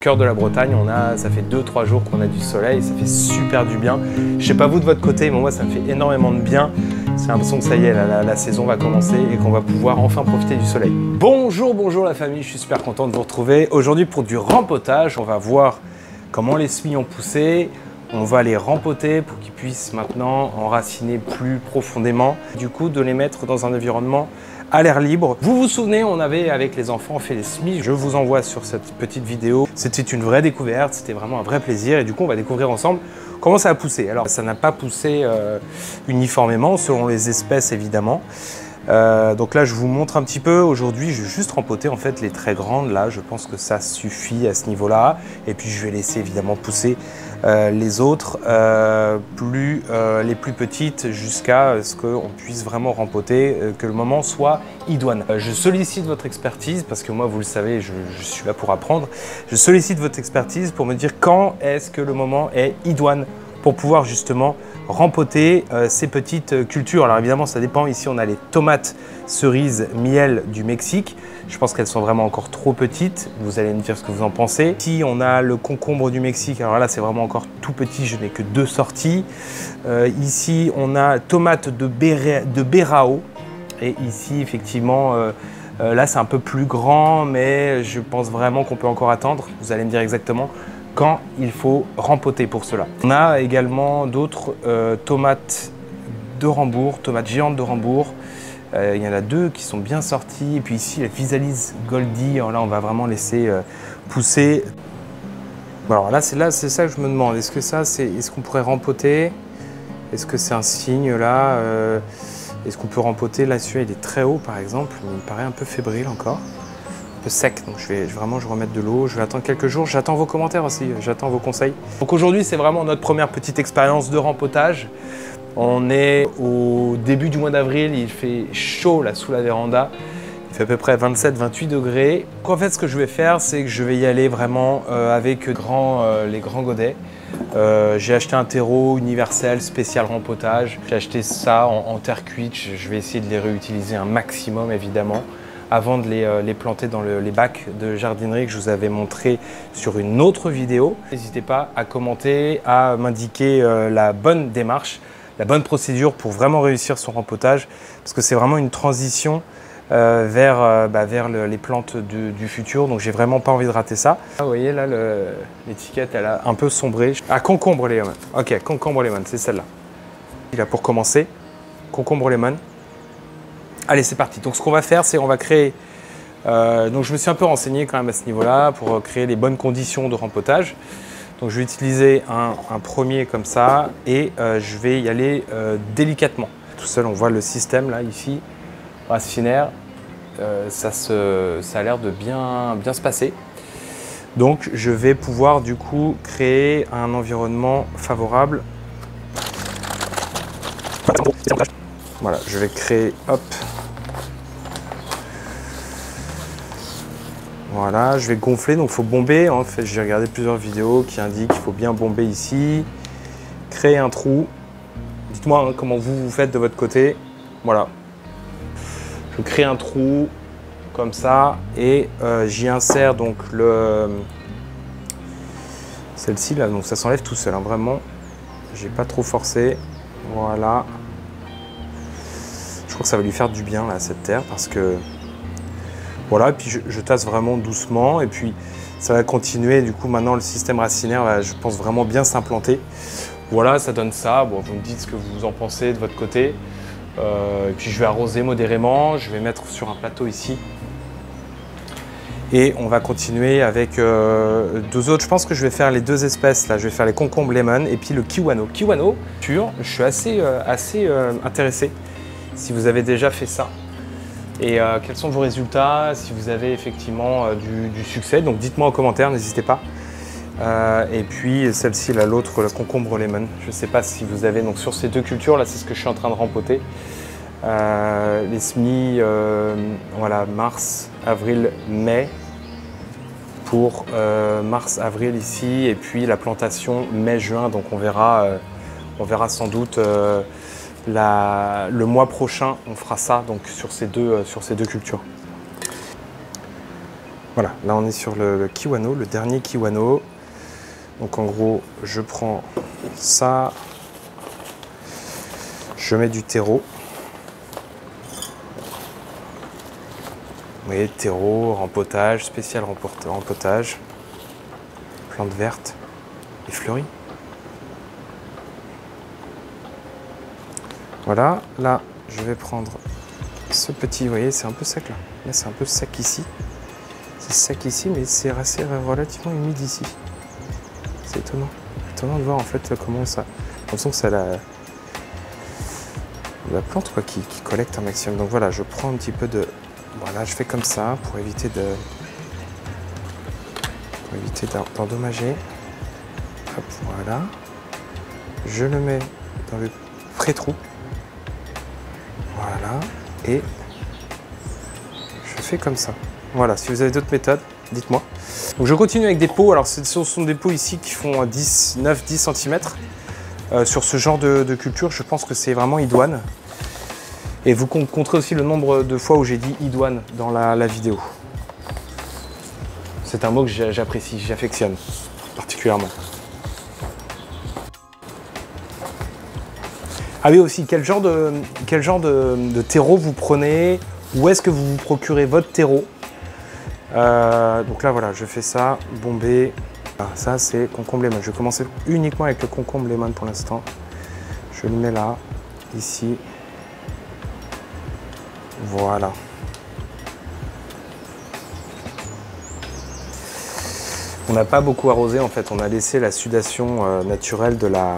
cœur de la Bretagne, ça fait 2-3 jours qu'on a du soleil, ça fait super du bien. Je sais pas vous de votre côté, mais moi ça me fait énormément de bien. J'ai l'impression que ça y est, la saison va commencer et qu'on va pouvoir enfin profiter du soleil. Bonjour la famille, je suis super content de vous retrouver. Aujourd'hui pour du rempotage, on va voir comment les semis ont poussé. On va les rempoter pour qu'ils puissent maintenant enraciner plus profondément. Du coup, de les mettre dans un environnement à l'air libre. Vous vous souvenez, on avait avec les enfants fait les semis. Je vous envoie sur cette petite vidéo. C'était une vraie découverte, c'était vraiment un vrai plaisir. Et du coup, on va découvrir ensemble comment ça a poussé. Alors, ça n'a pas poussé uniformément, selon les espèces évidemment. Donc là, je vous montre un petit peu. Aujourd'hui, je vais juste rempoter en fait les très grandes. Là, je pense que ça suffit à ce niveau-là. Et puis, je vais laisser évidemment pousser les autres, les plus petites, jusqu'à ce qu'on puisse vraiment rempoter, que le moment soit idoine. Je sollicite votre expertise parce que moi, vous le savez, je suis là pour apprendre. Je sollicite votre expertise pour me dire quand est-ce que le moment est idoine pour pouvoir justement rempoter ces petites cultures. Alors évidemment, ça dépend. Ici, on a les tomates cerises miel du Mexique. Je pense qu'elles sont vraiment encore trop petites. Vous allez me dire ce que vous en pensez. Ici, on a le concombre du Mexique. Alors là, c'est vraiment encore tout petit. Je n'ai que 2 sorties. Ici, on a tomates de Berao. Et ici, effectivement, là, c'est un peu plus grand, mais je pense vraiment qu'on peut encore attendre. Vous allez me dire exactement quand il faut rempoter pour cela. On a également d'autres tomates de Rambourg, tomates géantes de Rambourg. Il y en a 2 qui sont bien sorties. Et puis ici, la Physalis Goldie. Alors là, on va vraiment laisser pousser. Alors là, c'est ça que je me demande. Est-ce qu'on pourrait rempoter? Est-ce que c'est un signe là? Est-ce qu'on peut rempoter? Là, celui-là, il est très haut par exemple. Mais il me paraît un peu fébrile encore. Sec, donc je vais remettre de l'eau, je vais attendre quelques jours, j'attends vos commentaires aussi, j'attends vos conseils. Donc aujourd'hui c'est vraiment notre première petite expérience de rempotage. On est au début du mois d'avril, il fait chaud là sous la véranda, il fait à peu près 27-28 degrés. Donc en fait ce que je vais faire c'est que je vais y aller vraiment avec les grands godets. J'ai acheté un terreau universel spécial rempotage, j'ai acheté ça en terre cuite, je vais essayer de les réutiliser un maximum évidemment, avant de les planter dans les bacs de jardinerie que je vous avais montré sur une autre vidéo. N'hésitez pas à commenter, à m'indiquer la bonne démarche, la bonne procédure pour vraiment réussir son rempotage, parce que c'est vraiment une transition vers les plantes du futur, donc j'ai vraiment pas envie de rater ça. Ah, vous voyez là, l'étiquette elle a un peu sombré. Ah, concombre lemon. Ok, concombre lemon, c'est celle-là. Là pour commencer, concombre lemon. Allez, c'est parti. Donc, ce qu'on va faire, c'est on va créer... donc, je me suis un peu renseigné quand même à ce niveau-là pour créer les bonnes conditions de rempotage. Donc, je vais utiliser un premier comme ça et je vais y aller délicatement. Tout seul, on voit le système là, ici, racinaire. Ça a l'air de bien se passer. Donc, je vais pouvoir du coup créer un environnement favorable. Voilà, je vais créer, hop. Voilà, je vais gonfler, donc il faut bomber. En fait, j'ai regardé plusieurs vidéos qui indiquent qu'il faut bien bomber ici. Créer un trou. Dites-moi comment vous faites de votre côté. Voilà. Je crée un trou comme ça et j'y insère donc celle-ci là. Donc ça s'enlève tout seul, hein, vraiment. J'ai pas trop forcé. Voilà. Je crois que ça va lui faire du bien là, cette terre, parce que voilà, et puis je tasse vraiment doucement et puis ça va continuer. Du coup maintenant le système racinaire va, je pense, vraiment bien s'implanter. Voilà, ça donne ça. Bon, vous me dites ce que vous en pensez de votre côté. Et puis je vais arroser modérément, je vais mettre sur un plateau ici. Et on va continuer avec 2 autres. Je pense que je vais faire les 2 espèces là. Je vais faire les concombres lemon et puis le kiwano. Kiwano, je suis assez intéressé si vous avez déjà fait ça. Et quels sont vos résultats, si vous avez effectivement du succès. Donc dites-moi en commentaire, n'hésitez pas. Et puis celle-ci, là, l'autre, le concombre lemon. Je ne sais pas si vous avez, donc sur ces 2 cultures, là c'est ce que je suis en train de rempoter. Les semis, voilà, mars, avril, mai. Pour mars, avril ici. Et puis la plantation mai-juin. Donc on verra sans doute le mois prochain, on fera ça donc sur ces deux cultures. Voilà, là on est sur le Kiwano, le dernier Kiwano. Donc en gros, je prends ça, je mets du terreau. Vous voyez, terreau, rempotage, spécial rempotage, plantes vertes et fleuries. Voilà, là je vais prendre ce petit, vous voyez, c'est un peu sec là. Là c'est un peu sec ici. C'est sec ici, mais c'est relativement humide ici. C'est étonnant. Étonnant de voir en fait comment ça. J'ai l'impression que c'est la plante quoi, qui collecte un maximum. Donc voilà, je prends un petit peu de. Voilà, je fais comme ça pour éviter d'endommager. Hop, voilà. Je le mets dans le pré-trou. Voilà. Et je fais comme ça. Voilà, si vous avez d'autres méthodes, dites-moi. Donc je continue avec des pots. Alors ce sont des pots ici qui font 9-10 cm. Sur ce genre de culture, je pense que c'est vraiment idoine. Et vous compterez aussi le nombre de fois où j'ai dit idoine dans la vidéo. C'est un mot que j'apprécie, j'affectionne particulièrement. Ah oui aussi, quel genre de terreau vous prenez? Où est-ce que vous vous procurez votre terreau? Donc là voilà, je fais ça, bombé. Ah, ça c'est concombre lemon. Je vais commencer uniquement avec le concombre lemon pour l'instant. Je le mets là, ici. Voilà. On n'a pas beaucoup arrosé en fait, on a laissé la sudation naturelle de la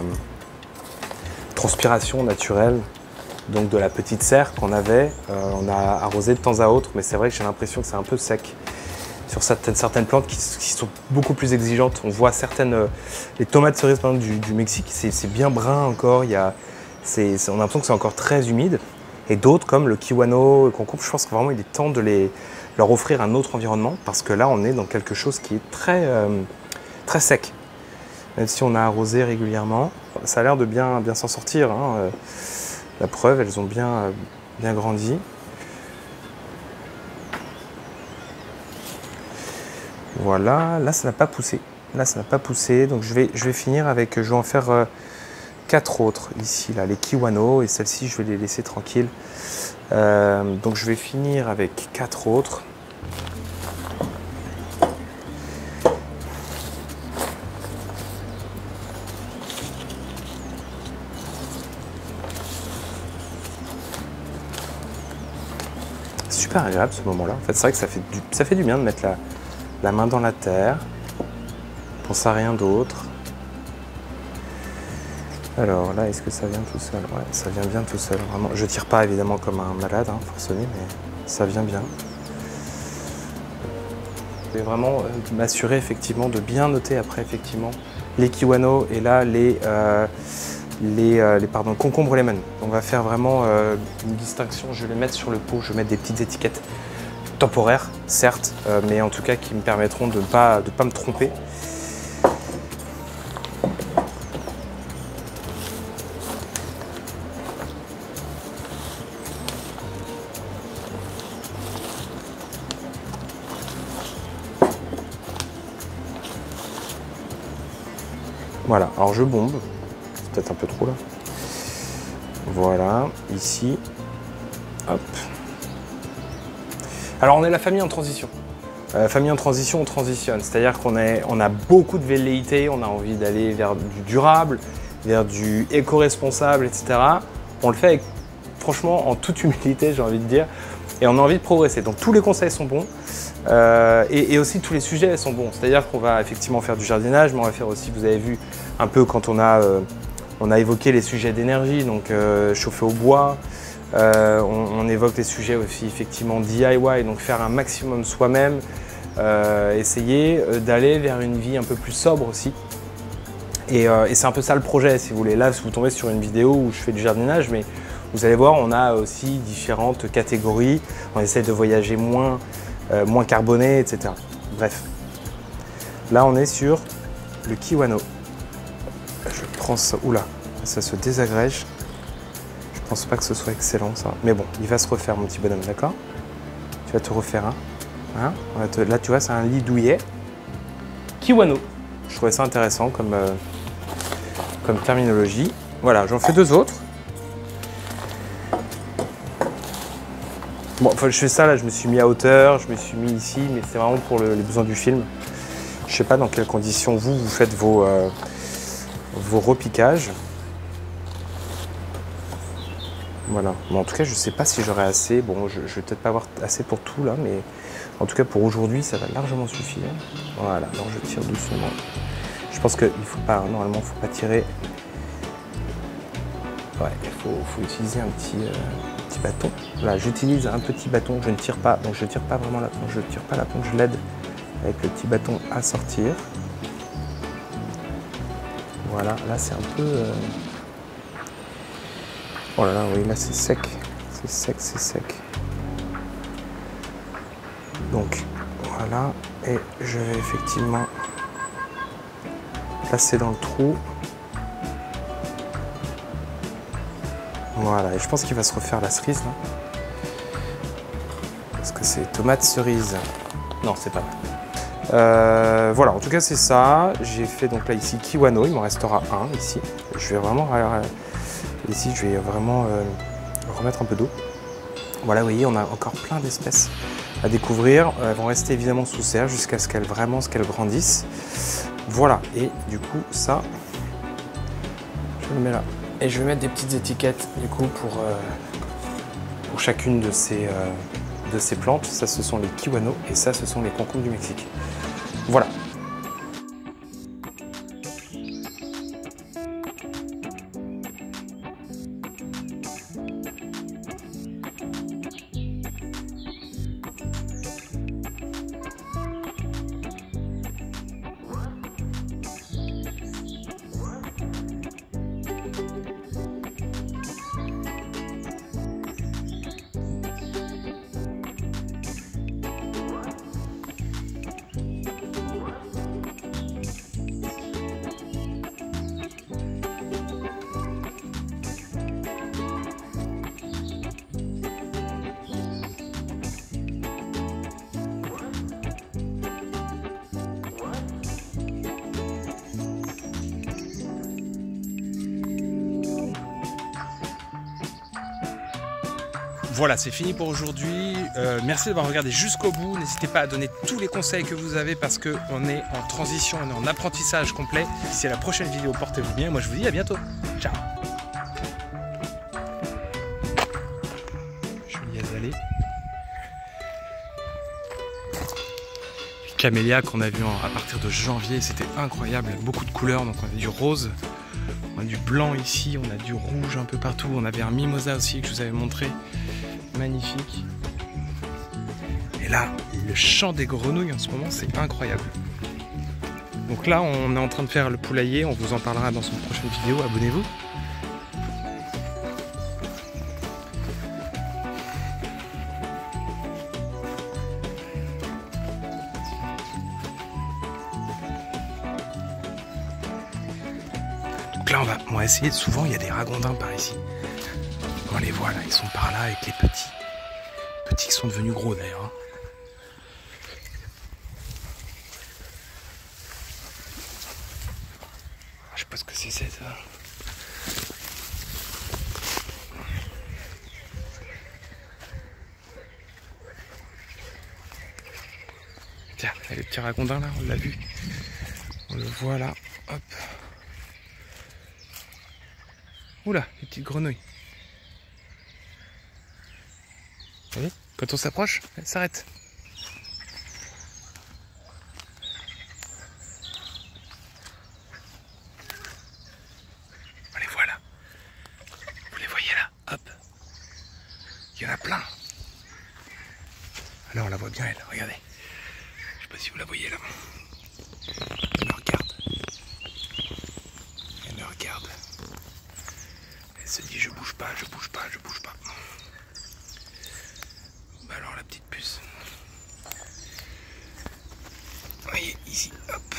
transpiration naturelle, donc de la petite serre qu'on avait. On a arrosé de temps à autre, mais c'est vrai que j'ai l'impression que c'est un peu sec sur certaines plantes qui sont beaucoup plus exigeantes. On voit les tomates cerises par exemple, du Mexique, c'est bien brun encore, on a l'impression que c'est encore très humide. Et d'autres comme le Kiwano, le concombre, je pense que vraiment il est temps de leur offrir un autre environnement parce que là on est dans quelque chose qui est très sec. Même si on a arrosé régulièrement, ça a l'air de bien s'en sortir. Hein. La preuve, elles ont bien grandi. Voilà, là ça n'a pas poussé. Là ça n'a pas poussé, donc je vais finir avec, je vais en faire 4 autres ici, là, les Kiwano, et celles-ci je vais les laisser tranquilles. Donc je vais finir avec 4 autres. Super agréable ce moment-là. En fait, c'est vrai que ça fait du bien de mettre la main dans la terre. Pense à rien d'autre. Alors là, est-ce que ça vient tout seul? Ouais, ça vient bien tout seul, vraiment. Je tire pas évidemment comme un malade, hein, forcené, mais ça vient bien. Je vais vraiment m'assurer effectivement de bien noter après effectivement les Kiwano et là les concombres lemon. On va faire vraiment une distinction. Je vais les mettre sur le pot. Je vais mettre des petites étiquettes temporaires, certes, mais en tout cas qui me permettront de ne pas me tromper. Voilà, alors je bombe, c'est peut-être un peu trop là. Voilà, ici, hop. Alors on est la famille en transition. Famille en transition, on transitionne, c'est-à-dire qu'on a beaucoup de velléités, on a envie d'aller vers du durable, vers du éco-responsable, etc. On le fait avec, franchement, en toute humilité, j'ai envie de dire, et on a envie de progresser. Donc tous les conseils sont bons. Et aussi tous les sujets sont bons, c'est-à-dire qu'on va effectivement faire du jardinage, mais on va faire aussi, vous avez vu un peu quand on a évoqué les sujets d'énergie, donc chauffer au bois, on évoque les sujets aussi effectivement DIY, donc faire un maximum soi-même, essayer d'aller vers une vie un peu plus sobre aussi. Et c'est un peu ça le projet si vous voulez. Là, si vous tombez sur une vidéo où je fais du jardinage, mais vous allez voir, on a aussi différentes catégories, on essaie de voyager moins carboné, etc. Bref, là on est sur le Kiwano. Je prends ça, oula, ça se désagrège. Je pense pas que ce soit excellent ça, mais bon, il va se refaire mon petit bonhomme, d'accord? Tu vas te refaire un, Hein, là, tu vois, c'est un lit douillet. Kiwano. Je trouvais ça intéressant comme terminologie. Voilà, j'en fais 2 autres. Bon, enfin, je fais ça, là, je me suis mis à hauteur, je me suis mis ici, mais c'est vraiment pour les besoins du film. Je sais pas dans quelles conditions vous faites vos repiquages. Voilà. Bon, en tout cas, je sais pas si j'aurai assez. Bon, je vais peut-être pas avoir assez pour tout, là, mais en tout cas, pour aujourd'hui, ça va largement suffire. Voilà, alors je tire doucement. Je pense qu'il faut pas, normalement, il faut pas tirer. Ouais, il faut utiliser un petit bâton. Là, j'utilise un petit bâton, je ne tire pas, donc je ne tire pas vraiment la planche, je ne tire pas la planche, je l'aide avec le petit bâton à sortir. Voilà, là c'est un peu... Oh là là, oui, là c'est sec, c'est sec, c'est sec. Donc, voilà, et je vais effectivement placer dans le trou. Voilà, et je pense qu'il va se refaire la cerise là. Parce que c'est tomate cerise. Non, c'est pas mal. Voilà, en tout cas c'est ça. J'ai fait donc là ici Kiwano, il m'en restera un ici. Je vais vraiment remettre un peu d'eau. Voilà, vous voyez, on a encore plein d'espèces à découvrir. Elles vont rester évidemment sous serre jusqu'à ce qu'elles grandissent. Voilà, et du coup ça, je le mets là. Et je vais mettre des petites étiquettes du coup pour chacune de ces plantes. Ça, ce sont les kiwano et ça, ce sont les concombres du Mexique. Voilà. Voilà, c'est fini pour aujourd'hui. Merci d'avoir regardé jusqu'au bout. N'hésitez pas à donner tous les conseils que vous avez parce qu'on est en transition, on est en apprentissage complet. D'ici à la prochaine vidéo, portez-vous bien. Moi, je vous dis à bientôt. Ciao. Je vais y aller. Camélia qu'on a vu à partir de janvier, c'était incroyable. Beaucoup de couleurs, donc on a du rose. On a du blanc ici, on a du rouge un peu partout. On avait un mimosa aussi que je vous avais montré. Magnifique. Et là, le chant des grenouilles en ce moment, c'est incroyable. Donc là, on est en train de faire le poulailler. On vous en parlera dans une prochaine vidéo. Abonnez-vous. Donc là, on va essayer. Souvent, il y a des ragondins par ici. On les voit là, ils sont par là avec les petits. Petits qui sont devenus gros d'ailleurs. Hein. Je sais pas ce que c'est ça. Tiens, il y a le petit ragondin là, on l'a vu. On le voit là. Hop. Oula, les petites grenouilles. Vous voyez, quand on s'approche, elle s'arrête. On les voit là. Vous les voyez là. Hop. Il y en a plein. Là, on la voit bien, elle. Regardez. Je sais pas si vous la voyez là. Elle me regarde. Elle me regarde. Elle se dit je bouge pas, je bouge pas, je bouge pas. Alors la petite puce. Vous voyez ici, hop.